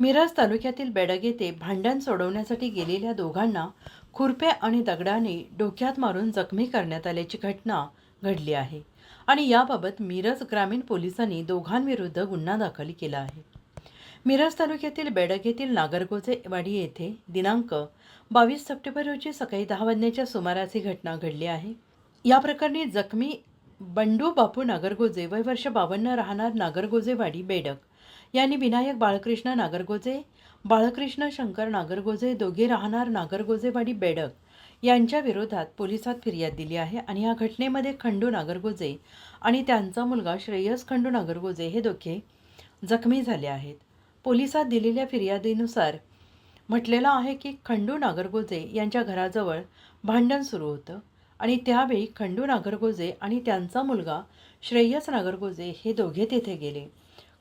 मिरज तालुक्यातील बेडग येथे भांडण सोडवण्यासाठी गेलेल्या दोघांना खुरप्या आणि दगडाने डोक्यात मारून जखमी करण्यात आल्याची घटना घडली आहे आणि याबाबत मिरज ग्रामीण पोलिसांनी दोघांविरुद्ध गुन्हा दाखल केला आहे। मिरज तालुक्यातील बेडग येथील नागरगोजेवाडी येथे दिनांक 22 सप्टेंबर रोजी सकाळी 10 वाजण्याच्या सुमारास ही घटना घडली आहे। या प्रकरणी जखमी बंडू बापू नागरगोजे वय वर्ष 52 राहणार नागरगोजेवाडी बेडग यांनी विनायक बाळकृष्ण नागरगोजे, बाळकृष्ण शंकर नागरगोजे दोघे राहणार नागरगोजेवाडी बेडग यांच्या विरोधात पोलिसात फिर्याद दिली आहे आणि या घटनेमध्ये खंडू नागरगोजे आणि त्यांचा मुलगा श्रेयस खंडू नागरगोजे हे दोघे जखमी झाले आहेत। पोलिसात दिलेल्या फिर्यादीनुसार म्हटलेलं आहे की खंडू नागरगोजे यांच्या घराजवळ भांडण सुरू होतं आणि त्यावेळी खंडू नागरगोजे आणि त्यांचा मुलगा श्रेयस नागरगोजे हे दोघे तेथे गेले।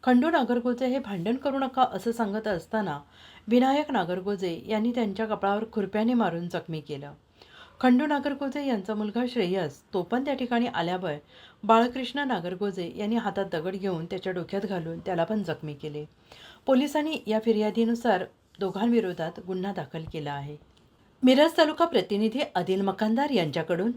खंडू नागरगोजे हे भांडण करू नका असं सांगत असताना विनायक नागरगोजे यांनी त्यांच्या कपाळावर खुरप्याने मारून जखमी केलं। खंडू नागरगोजे यांचा मुलगा श्रेयस तो पण त्या ठिकाणी आल्यावर बाळकृष्ण नागरगोजे यांनी हातात दगड घेऊन त्याच्या डोक्यात घालून त्याला पण जखमी केले। पोलिसांनी या फिर्यादीनुसार दोघांविरोधात गुन्हा दाखल केला आहे। मिरज तालुका प्रतिनिधी आदिल मकानदार यांच्याकडून